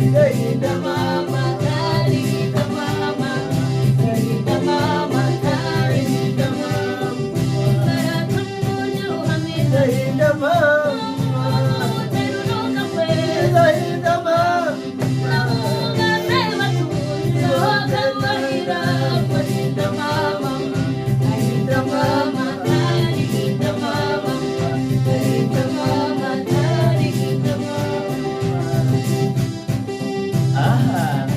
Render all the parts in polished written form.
Gahinda mama gahinda mama gahinda mama gahinda mama Baratunyo hamida gahinda mama Teruka kwe gahinda mama Namuga sema tunyo gahinda gahinda mama gahinda mama gahinda mama gahinda mama gahinda aha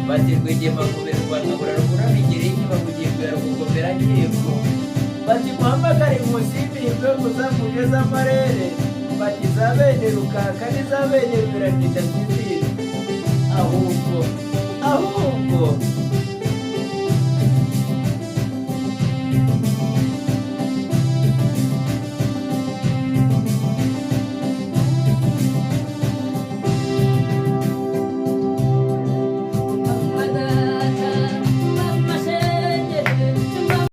bati rwigema kuberwa nkabura rugura bigire inyuma kugibwira kugomera nkiko bati muhamagare musimbirwe muzamugeza amarere bati zabene rukaka nizabene piramide twizire ahubwo